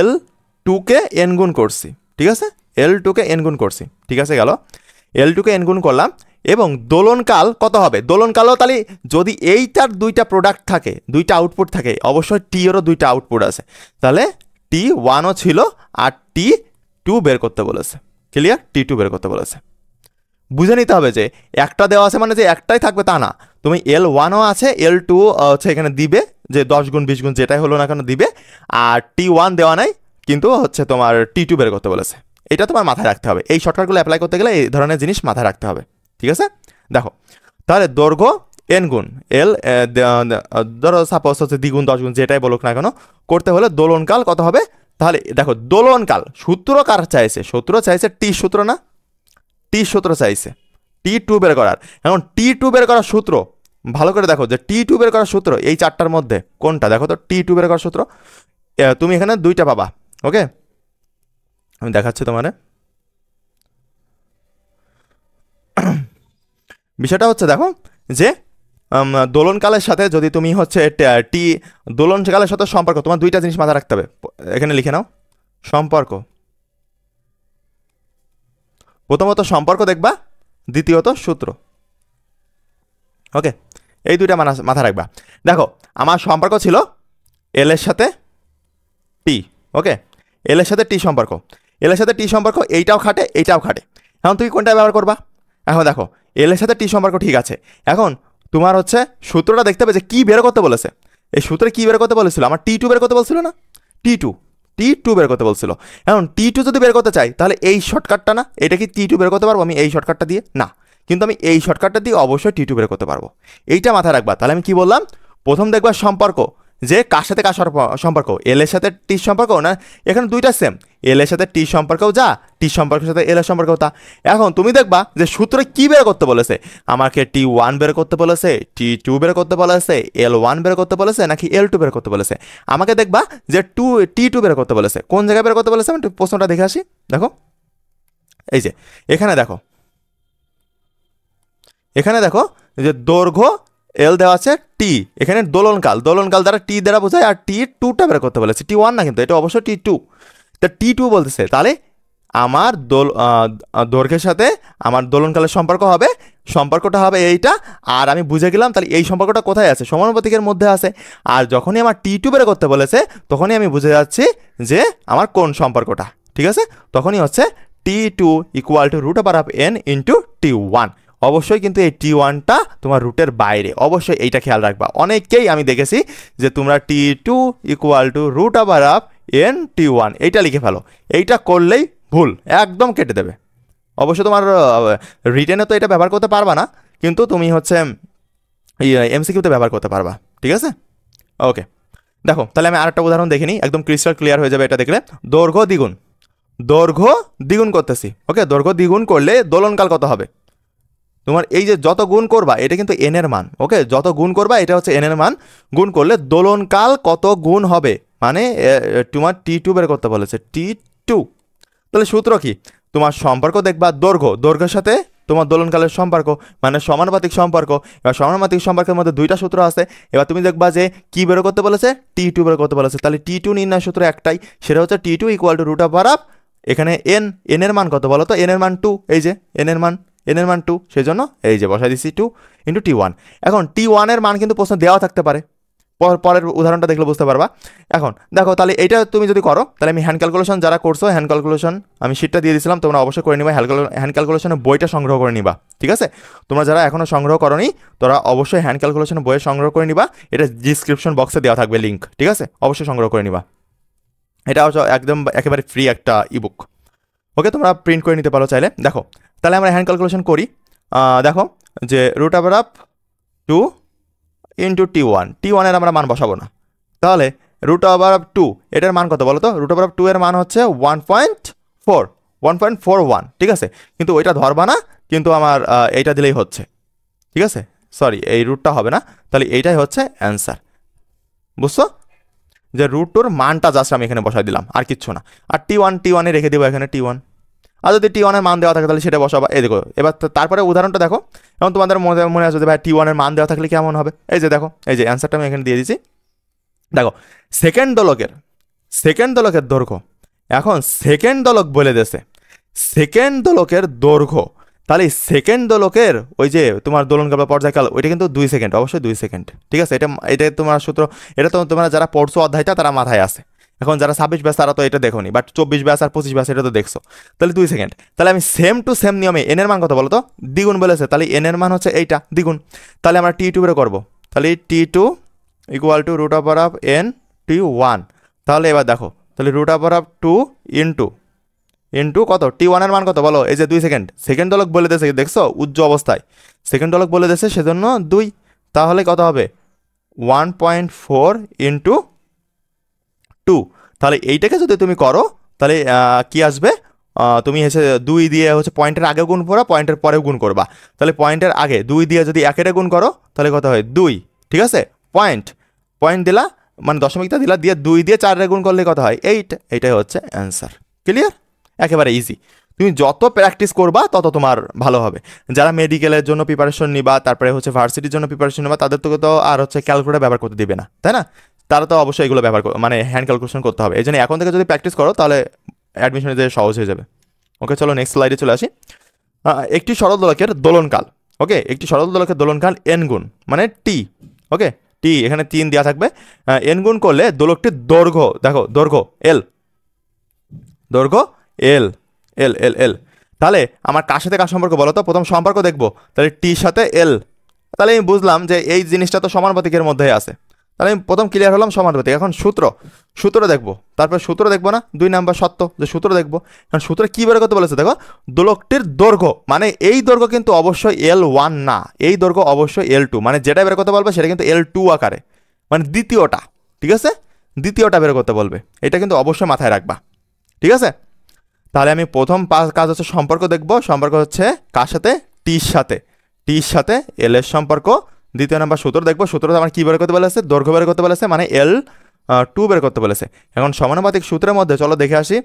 L2কে এন গুণ করছি। ঠিক আছে, L2কে এন গুণ করছি। ঠিক আছে, গেল, L2কে এন গুণ করলাম। এবং দোলনকাল কত হবে, দোলনকালও তাহলে যদি এইটার দুইটা প্রোডাক্ট থাকে, দুইটা আউটপুট থাকে, অবশ্যই টি এরও দুইটা আউটপুট আছে, তাহলে T1ও ছিল আর T2 বের করতে বলেছে। ক্লিয়ার, T2 বের করতে বলেছে। বুঝে নিতে হবে যে একটা দেওয়া আছে মানে যে একটাই থাকবে তা না, তুমি L1ও আছে, L2 হচ্ছে এখানে দিবে, যে 10 গুণ 20 গুণ যেটাই হলো না কেন দিবে। আর T1 দেওয়া নাই, কিন্তু হচ্ছে তোমার T2 বের করতে বলেছে। এটা তোমার মাথায় রাখতে হবে, এই শর্টকাটগুলো অ্যাপ্লাই করতে গেলে এই ধরনের জিনিস মাথায় রাখতে হবে। ঠিক আছে, দেখো তাহলে দৈর্ঘ্য এন গুণ এল, ধরো সাপোজ হচ্ছে দ্বিগুণ 10 গুণ যেটাই বলুক না কেন, করতে হলে দোলনকাল কত হবে। তাহলে দেখো, দোলনকাল সূত্র কার চাইছে, সূত্র চাইছে টি সূত্র, না টি সূত্র চাইছে, T2 বের করার। এখন T2 বের করার সূত্র ভালো করে দেখো, যে T2 বের করার সূত্র এই 4টার মধ্যে কোনটা, দেখো তো T2 বের করার সূত্র। তুমি এখানে দুইটা পাবা। ওকে, আমি দেখাচ্ছি তোমার। বিষয়টা হচ্ছে দেখো যে দোলনকালের সাথে যদি তুমি হচ্ছে টি দোলনকালের সাথে সম্পর্ক, তোমার দুইটা জিনিস মাথায় রাখতে হবে, এখানে লিখে নাও। সম্পর্ক, প্রথমত সম্পর্ক দেখবা, দ্বিতীয়ত সূত্র। ওকে, এই দুইটা মাথায় রাখবা। দেখো আমার সম্পর্ক ছিল এল এর সাথে টি। ওকে, এল এর সাথে টি সম্পর্ক, এল এর সাথে টি সম্পর্ক, এইটাও খাটে এইটাও খাটে। এখন তুমি কোনটা ব্যবহার করবা? এখন দেখো এল এর সাথে টি সম্পর্ক ঠিক আছে, এখন তোমার হচ্ছে সূত্রটা দেখতে হবে যে কী বের করতে বলেছে। এই সূত্রে কী বের করতে বলেছিল? আমার T2 বের করতে বলছিল না? T2 বের করতে বলছিল। এখন T2 যদি বের করতে চাই তাহলে এই শর্টকাটটা না, এটা কি T2 বের করতে পারবো আমি এই শর্টকাটটা দিয়ে? না, কিন্তু আমি এই শর্টকাটটা দিয়ে অবশ্যই T2 বের করতে পারবো। এইটা মাথায় রাখবা। তাহলে আমি কি বললাম? প্রথম দেখবা সম্পর্ক, যে কার সাথে কার সম্পর্ক, এল এর সাথে টি সম্পর্ক না, এখানে দুইটা সেম, এল এর সাথে টি সম্পর্কও যা, টি সম্পর্কের সাথে এল এর সম্পর্কও তা। এখন তুমি দেখবা যে সূত্রে কি বের করতে বলেছে, আমাকে T1 বের করতে বলেছে, T2 বের করতে বলেছে, L1 বের করতে বলেছে, নাকি L2 বের করতে বলেছে। আমাকে দেখবা যে T2 বের করতে বলেছে। কোন জায়গায় বের করতে বলেছে আমি প্রশ্নটা দেখে আসি। দেখো এই যে এখানে দেখো, এখানে দেখো যে দৈর্ঘ্য এল দেওয়া আছে, টি এখানে দোলনকাল, দোলনকাল দ্বারা টি দ্বারা বোঝায়, আর T2টা বের করতে বলেছে, T1 না, কিন্তু এটা অবশ্যই T2। তা T2 বলতেছে, তাহলে আমার দৈর্ঘ্যের সাথে আমার দোলনকালের সম্পর্ক হবে, সম্পর্কটা হবে এইটা। আর আমি বুঝে গেলাম তাহলে এই সম্পর্কটা কোথায় আছে, সমানুপাতিকের মধ্যে আছে। আর যখনই আমার T2 বের করতে বলেছে তখনই আমি বুঝে যাচ্ছি যে আমার কোন সম্পর্কটা, ঠিক আছে? তখনই হচ্ছে T2 equal to √n into T1। অবশ্যই কিন্তু এই T1টা তোমার রুটের বাইরে, অবশ্যই এইটা খেয়াল রাখবা। অনেককেই আমি দেখেছি যে তোমরা T2 equal to √n T1 এইটা লিখে ফেলো, এইটা করলেই ভুল, একদম কেটে দেবে। অবশ্য তোমার রিটেনে তো এটা ব্যবহার করতে পারবা না, কিন্তু তুমি হচ্ছে এমসিকিউতে ব্যবহার করতে পারবা, ঠিক আছে? ওকে, দেখো তাহলে আমি আরেকটা উদাহরণ দেখে নিই, একদম ক্রিস্টাল ক্লিয়ার হয়ে যাবে এটা দেখলে। দৈর্ঘ্য দ্বিগুণ, দৈর্ঘ্য দ্বিগুণ করতেছি। ওকে, দৈর্ঘ্য দ্বিগুণ করলে দোলনকাল কত হবে? তোমার এই যে যত গুণ করবা এটা কিন্তু এন এর মান। ওকে, যত গুণ করবা এটা হচ্ছে এন এর মান, গুণ করলে দোলনকাল কত গুণ হবে, মানে তোমার T2 বের করতে বলেছে, T2। তাহলে সূত্র কি? তোমার সম্পর্ক দেখবা দৈর্ঘ্য, দৈর্ঘ্যের সাথে তোমার দোলনকালের সম্পর্ক, মানে সমানুপাতিক সম্পর্ক। এবার সমানুপাতিক সম্পর্কের মধ্যে দুইটা সূত্র আছে। এবার তুমি দেখবা যে কি বের করতে বলেছে, T2 বের করতে বলেছে। তাহলে T2 নির্ণয় সূত্র একটাই, সেটা হচ্ছে T2 ইকুয়াল টু √, এখানে এন এর মান কত বলো তো? এন এর মান 2, এই যে এন এর মান 2, সেই জন্য এই যে বসাই দিচ্ছি 2 ইন্টু T1। এখন T1 এর মান কিন্তু প্রশ্ন দেওয়া থাকতে পারে, পরের উদাহরণটা দেখলে বুঝতে পারবা। এখন দেখো তাহলে এইটা তুমি যদি করো, তাহলে আমি হ্যান্ড ক্যালকুলেশন যারা করছো, হ্যান্ড ক্যালকুলেশন আমি শিটটা দিয়ে দিয়েছিলাম, তোমরা অবশ্যই করে নিবা। হ্যান্ড ক্যালকুলেশনের বইটা সংগ্রহ করে নিবা, ঠিক আছে? তোমরা যারা এখনও সংগ্রহ করোনি তোরা অবশ্যই হ্যান্ড ক্যালকুলেশনের বইয়ে সংগ্রহ করে নিবা, এটা ডিসক্রিপশন বক্সে দেওয়া থাকবে লিঙ্ক, ঠিক আছে? অবশ্যই সংগ্রহ করে নিবা। এটা হচ্ছে একদম একেবারে ফ্রি একটা ইবুক। ওকে, তোমরা প্রিন্ট করে নিতে পারো চাইলে। দেখো তাহলে আমরা হ্যান্ড ক্যালকুলেশন করি। দেখো যে √2 ইন্টু T1 এর আমরা মান বসাবো না, তাহলে √2 এটার মান কত বলো তো? √2 এর মান হচ্ছে 1.41, ঠিক আছে? কিন্তু ওইটা ধরবা না, কিন্তু আমার এইটা দিলেই হচ্ছে, ঠিক আছে? সরি, এই রুটটা হবে না, তাহলে এইটাই হচ্ছে অ্যান্সার। বুঝছো যে √2 মানটা জাস্ট আমি এখানে বসাই দিলাম, আর কিচ্ছু না। আর T1 রেখে দিব এখানে T1। আর যদি T1 এর মান দেওয়া থাকে তাহলে সেটা বসাবা। এই দেখো, এবার তারপরে উদাহরণটা দেখো। এখন তোমাদের মনে আছে যে ভাই T1 এর মান দেওয়া থাকলে কেমন হবে? এই যে দেখো, এই যে অ্যান্সারটা আমি এখানে দিয়ে দিচ্ছি। দেখো সেকেন্ড দোলকের দৈর্ঘ্য, এখন সেকেন্ড দোলক বলে দিয়েছে সেকেন্ড দোলকের দৈর্ঘ্য, তাহলে সেকেন্ড দোলকের ওই যে তোমার দোলনকাল বা পর্যায়কাল ওইটা কিন্তু 2 সেকেন্ড, অবশ্যই 2 সেকেন্ড, ঠিক আছে? এটা তোমার সূত্র, এটা তো তোমরা যারা পড়ছো অধ্যায়টা তারা মাথায় আছে। এখন যারা 26 ব্যাচ তারা তো এটা দেখোনি, বাট 24 ব্যাচ আর 25 ব্যাচ এটা তো দেখছো। তাহলে 2 সেকেন্ড। তাহলে আমি সেম টু সেম নিয়মে এন এর মান কত বলো তো? দ্বিগুণ বলেছে, তাহলে এন এর মান হচ্ছে এইটা দ্বিগুণ। তাহলে আমরা T2 বের করবো, তাহলে T2 equal to √n T1। তাহলে এবার দেখো, তাহলে √2 ইন্টু কত? T1 এর মান কত বলো? এই যে 2 সেকেন্ড। সেকেন্ড দোলক বলে দিয়েছে, দেখছো উচ্চ অবস্থায় সেকেন্ড দোলক বলে দিয়েছে, সেজন্য 2। তাহলে কত হবে? 1.4 ইন্টু 2। তাহলে এইটাকে যদি তুমি করো তাহলে কি আসবে? তুমি হচ্ছে 2 দিয়ে হচ্ছে পয়েন্টের আগে গুণ করবা, পয়েন্টের পরেও গুণ করবা। তাহলে পয়েন্টের আগে 2 দিয়ে যদি 1 গুণ করো তাহলে কত হয়? 2, ঠিক আছে? পয়েন্ট দিলা, মানে দশমিকটা দিলা, দিয়ে 2 দিয়ে 4 গুণ করলে কত হয়? 8। এইটাই হচ্ছে অ্যান্সার। ক্লিয়ার? একেবারে ইজি। তুমি যত প্র্যাকটিস করবা তত তোমার ভালো হবে। যারা মেডিকেলের জন্য প্রিপারেশন নিবা, তারপরে হচ্ছে ভার্সিটির জন্য প্রিপারেশন নিবা, তাদের তো আর হচ্ছে ক্যালকুলেটর ব্যবহার করতে দিবে না, তাই না? তারা তো অবশ্যই এগুলো ব্যবহার মানে হ্যান্ড ক্যালকুলেশন করতে হবে। এই জন্য এখন থেকে যদি প্র্যাকটিস করো তাহলে অ্যাডমিশনে যে সহজ হয়ে যাবে। ওকে, চলো নেক্সট স্লাইডে চলে আসি। একটি সরল দোলকের দোলনকাল, ওকে, একটি সরল দোলকের দোলনকাল এন গুণ মানে টি, ওকে, টি এখানে 3 দেওয়া থাকবে। এন গুণ করলে দোলকটির দৈর্ঘ্য, দেখো দৈর্ঘ্য এল, দৈর্ঘ্য এল এল এল এল। তাহলে আমার কার সাথে কার সম্পর্ক বলো তো? প্রথম সম্পর্ক দেখবো, তাহলে টির সাথে এল। তাহলে আমি বুঝলাম যে এই জিনিসটা তো সমানুপাতিকের মধ্যেই আছে। তাহলে আমি প্রথম ক্লিয়ার হলাম সমানুপাতিক। এখন সূত্র দেখবো, তারপর সূত্র দেখবো না, 2 নাম্বার সত্য যে সূত্র দেখবো। এখন সূত্রে কী বের করতে বলেছে দেখো, দোলকটির দৈর্ঘ্য মানে এই দৈর্ঘ্য কিন্তু অবশ্যই L1 না, এই দৈর্ঘ্য অবশ্যই L2, মানে যেটা বের করতে বলবে সেটা কিন্তু L2 আকারে, মানে দ্বিতীয়টা, ঠিক আছে, দ্বিতীয়টা বের করতে বলবে, এটা কিন্তু অবশ্যই মাথায় রাখবা, ঠিক আছে। তাহলে আমি প্রথম কাজ হচ্ছে সম্পর্ক দেখব, সম্পর্ক হচ্ছে কার সাথে? টির সাথে, টির সাথে এল এর সম্পর্ক। দ্বিতীয় নাম্বার সূত্র দেখবো, সূত্রটা আমার কী বের করতে বলেছে? দৈর্ঘ্য বের করতে বলেছে, মানে L2 বের করতে বলেছে। এখন সমানুপাতিক সূত্রের মধ্যে চলো দেখে আসি।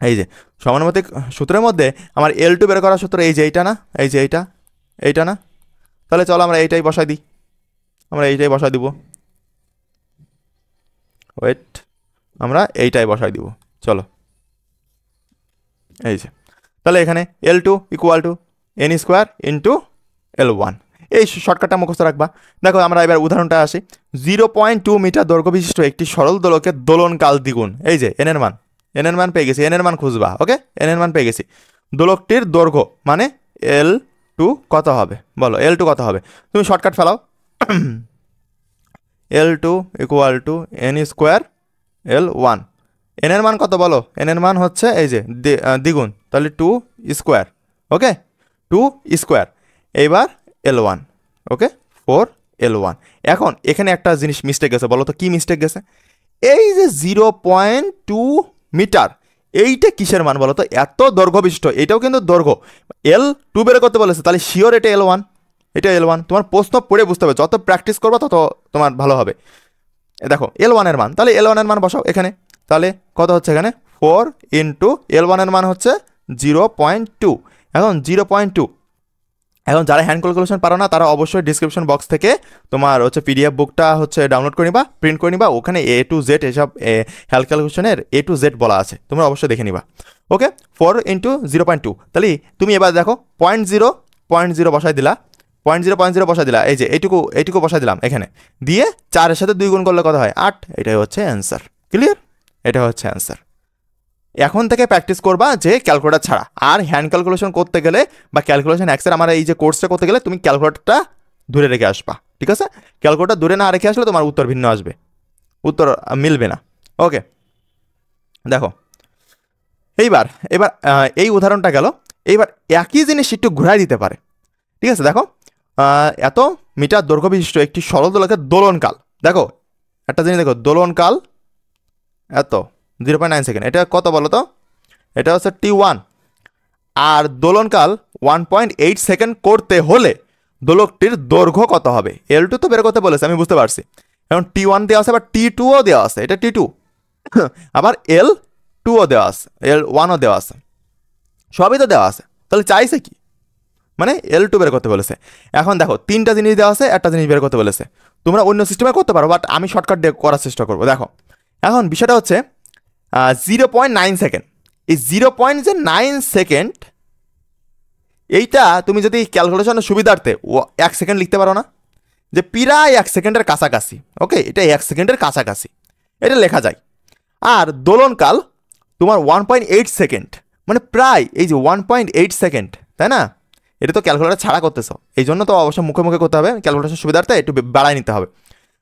এই যে সমানুপাতিক সূত্রের মধ্যে আমার L2 বের করার সূত্র এই যে এইটা না, এই যে এইটা না, তাহলে চলো আমরা এইটাই বসাই দিই, আমরা এইটাই বসাই দিব, ওয়েট, আমরা এইটাই বসাই দিব, চলো এই যে। তাহলে এখানে L2 equal to n square into L1, এই শর্টকাটটা মুখস্থ রাখবা। দেখো আমরা এবার উদাহরণটা আসি। 0.2 মিটার দৈর্ঘ্য বিশিষ্ট একটি সরল দোলকের দোলনকাল দ্বিগুণ, এই যে এনের মান পেয়ে গেছি, এনের মান খুঁজবা, ওকে, এনের মান পেয়ে গেছি। দোলকটির দৈর্ঘ্য মানে L2 কত হবে বলো? L2 কত হবে? তুমি শর্টকাট ফেলাও, L2 equal to n square L1। এনের মান কত বলো? এনের মান হচ্ছে এই যে দ্বিগুণ, তাহলে 2 স্কোয়ার, ওকে, 2 স্কোয়ার। এইবার L1, ওকে, 4 L1। এখন এখানে একটা জিনিস মিস্টেক গেছে, বলো তো কী মিস্টেক গেছে? এই যে 0.2 মিটার, এইটা কিসের মান বলো তো? এত দৈর্ঘ্য বিশিষ্ট, এটাও কিন্তু দৈর্ঘ্য, L2 বের করতে বলেছে, তাহলে শিওর এটা L1, এটা L1। তোমার প্রশ্ন পড়ে বুঝতে হবে, যত প্র্যাকটিস করবা তত তোমার ভালো হবে। দেখো L1 এর মান, তাহলে L1 এর মান বসাও এখানে, তাহলে কত হচ্ছে এখানে? 4 ইন্টু L1 এর মান হচ্ছে 0.2। এখন 0.2, এখন যারা হ্যান্ড ক্যালকুলেশন পারো না তারা অবশ্যই ডিসক্রিপশন বক্স থেকে তোমার হচ্ছে পিডিএফ বুকটা হচ্ছে ডাউনলোড করে নিবা, প্রিন্ট করে নিবা, ওখানে A to Z এসব হ্যান্ড ক্যালকুলেশনের A to Z বলা আছে, তোমরা অবশ্যই দেখে নিবা। ওকে, 4 ইন্টু 0.2, তাহলে তুমি এবার দেখো 0.0 বসাই দিলা, 0.0 বসাই দিলা, এই যে এইটুকু বসাই দিলাম এখানে, দিয়ে 4-এর সাথে 2 গুণ করলে কত হয়? 8, এটাই হচ্ছে অ্যান্সার। ক্লিয়ার? এটা হচ্ছে অ্যান্সার। এখন থেকে প্র্যাকটিস করবা যে ক্যালকুলেটর ছাড়া, আর হ্যান্ড ক্যালকুলেশন করতে গেলে বা ক্যালকুলেশন এক্সের আমার এই যে কোর্সটা করতে গেলে তুমি ক্যালকুলেটরটা দূরে রেখে আসবা, ঠিক আছে? ক্যালকুলেটর দূরে না রেখে আসলে তোমার উত্তর ভিন্ন আসবে, উত্তর মিলবে না। ওকে, দেখো এইবার এই উদাহরণটা গেল। এইবার একই জিনিস একটু ঘুরাই দিতে পারে, ঠিক আছে? দেখো এত মিটার দৈর্ঘ্য বিশিষ্ট একটি সরল দোলকের দোলনকাল, দেখো একটা জিনিস দেখো, দোলনকাল এত 0.9 সেকেন্ড, এটা কত বলো তো? এটা হচ্ছে T1। আর দোলনকাল 1.8 সেকেন্ড করতে হলে দোলকটির দৈর্ঘ্য কত হবে? L2 তো বের করতে বলেছে, আমি বুঝতে পারছি। এখন T1 দেওয়া আছে, আবার T2ও দেওয়া আছে, এটা T2, আবার L2ও দেওয়া আছে, L1ও দেওয়া আছে, সবই তো দেওয়া আছে, তাহলে চাইছে কি? মানে L2 বের করতে বলেছে। এখন দেখো 3টা জিনিস দেওয়া আছে, একটা জিনিস বের করতে বলেছে। তোমরা অন্য সিস্টেমে করতে পারো, বাট আমি শর্টকাট দিয়ে করার চেষ্টা করবো। দেখো এখন বিষয়টা হচ্ছে 0.9 সেকেন্ড, এই 0.9 সেকেন্ড এইটা তুমি যদি ক্যালকুলেশনের সুবিধার্থে 1 সেকেন্ড লিখতে পারো না, যে প্রায় 1 সেকেন্ডের কাছাকাছি, ওকে, এটা 1 সেকেন্ডের কাছাকাছি, এটা লেখা যায়। আর দোলনকাল তোমার 1.8 সেকেন্ড, মানে প্রায় এই যে 1.8 সেকেন্ড, তাই না? এটা তো ক্যালকুলেটর ছাড়া করতেছো, এই জন্য তো অবশ্যই মুখে মুখে করতে হবে, ক্যালকুলেশন সুবিধার্থে একটু বাড়াই নিতে হবে।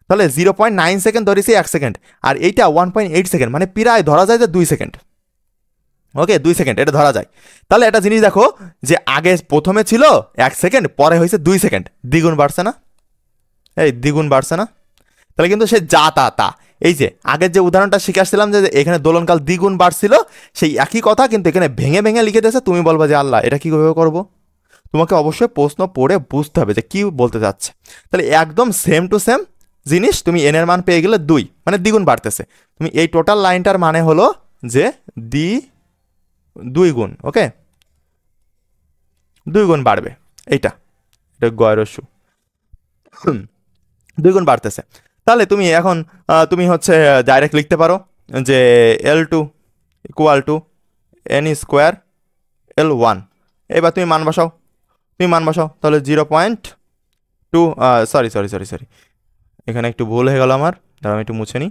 তাহলে 0.9 সেকেন্ড ধরেছি 1 সেকেন্ড, আর এইটা 1.8 সেকেন্ড, মানে প্রায় ধরা যায় যে 2 সেকেন্ড, ওকে, 2 সেকেন্ড এটা ধরা যায়। তাহলে একটা জিনিস দেখো, যে আগে প্রথমে ছিল 1 সেকেন্ড, পরে হয়েছে 2 সেকেন্ড, দ্বিগুণ বাড়ছে না? এই দ্বিগুণ বাড়ছে না? তাহলে কিন্তু সে যা তা এই যে আগের যে উদাহরণটা শিখে আসছিলাম যে এখানে দোলনকাল দ্বিগুণ বাড়ছিল, সেই একই কথা কিন্তু এখানে ভেঙে ভেঙে লিখে দিয়েছে। তুমি বলবা যে আল্লাহ এটা কীভাবে করবো? তোমাকে অবশ্যই প্রশ্ন পড়ে বুঝতে হবে যে কী বলতে চাচ্ছে। তাহলে একদম সেম টু সেম জিনিস, তুমি এনের মান পেয়ে গেলে 2, মানে দ্বিগুণ বাড়তেছে। তুমি এই টোটাল লাইনটার মানে হলো যে 2 গুণ, ওকে 2 গুণ বাড়বে, এটা গয়রস্যু 2 গুণ বাড়তেছে। তাহলে তুমি এখন তুমি হচ্ছে ডাইরেক্ট লিখতে পারো যে L2 equal to n square L1। এবার তুমি মান বসাও, তাহলে 0.2, সরি, এখানে একটু ভুল হয়ে গেল আমার, দাঁড়া আমি একটু মুছে নিই।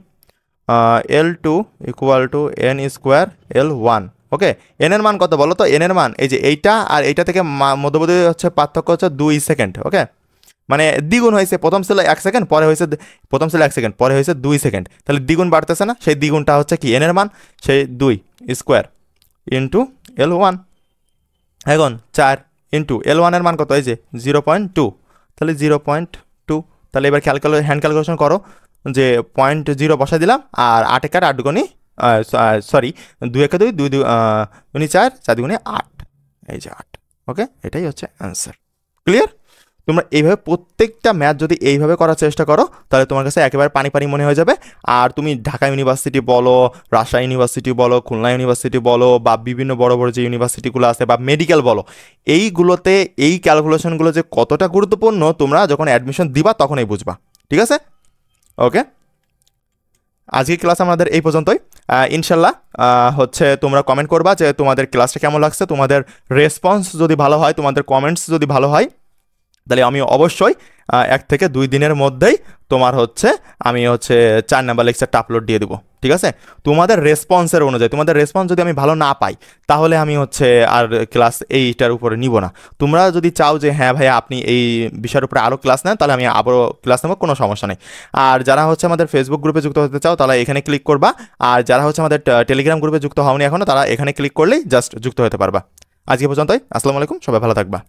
L2 equal to n square L1, okay. N এর মান কত বলো তো? এন এর মান এই যে এইটা আর এইটা থেকে মধ্যবর্তী হচ্ছে পার্থক্য হচ্ছে 2 সেকেন্ড, ওকে। মানে দ্বিগুণ হয়েছে, প্রথম ছিল 1 সেকেন্ড, পরে হয়েছে 2 সেকেন্ড, তাহলে দ্বিগুণ বাড়তেছে না? সেই দ্বিগুণটা হচ্ছে কি এন এর মান, সেই 2 স্কোয়ার ইন্টু L1। এখন 4 ইন্টু L1 এর মান কত? এই যে 0.2, তাহলে 0.2। তাহলে এবার হ্যান্ড ক্যালকুলেশন করো, যে 0.0 বসাই দিলাম, আর 8 একার 8 গুণি, সরি 2 একে 2, 2 গুণি 4, 4 দুগুণি 8, এই যে 8, ওকে। এটাই হচ্ছে অ্যান্সার। ক্লিয়ার? তোমরা এইভাবে প্রত্যেকটা ম্যাথ যদি এইভাবে করার চেষ্টা করো, তাহলে তোমার কাছে একেবারে পানি পানি মনে হয়ে যাবে। আর তুমি ঢাকা ইউনিভার্সিটি বলো, রাজশাহী ইউনিভার্সিটি বলো, খুলনা ইউনিভার্সিটি বলো, বা বিভিন্ন বড় বড় যে ইউনিভার্সিটিগুলো আছে, বা মেডিকেল বলো, এইগুলোতে এই ক্যালকুলেশনগুলো যে কতটা গুরুত্বপূর্ণ তোমরা যখন অ্যাডমিশন দিবা তখনই বুঝবা। ঠিক আছে, ওকে। আজকের ক্লাস আমাদের এই পর্যন্তই। ইনশাল্লাহ হচ্ছে তোমরা কমেন্ট করবা যে তোমাদের ক্লাসটা কেমন লাগছে। তোমাদের রেসপন্স যদি ভালো হয়, তোমাদের কমেন্টস যদি ভালো হয়, তাহলে আমি অবশ্যই 1 থেকে 2 দিনের মধ্যেই তোমার হচ্ছে আমি হচ্ছে 4 নাম্বার লেকচারটা আপলোড দিয়ে দেবো। ঠিক আছে, তোমাদের রেসপন্সের অনুযায়ী, তোমাদের রেসপন্স যদি আমি ভালো না পাই, তাহলে আমি হচ্ছে আর ক্লাস এইটার উপরে নিব না। তোমরা যদি চাও যে হ্যাঁ ভাইয়া আপনি এই বিষয়ের উপরে আরও ক্লাস নেন, তাহলে আমি আবারও ক্লাস নেবো, কোনো সমস্যা নেই। আর যারা হচ্ছে আমাদের ফেসবুক গ্রুপে যুক্ত হতে চাও, তাহলে এখানে ক্লিক করবা। আর যারা হচ্ছে আমাদের টেলিগ্রাম গ্রুপে যুক্ত হওনি এখনও, তারা এখানে ক্লিক করলেই জাস্ট যুক্ত হতে পারবা। আজকে পর্যন্তই, আসসালামু আলাইকুম, সবাই ভালো থাকবা।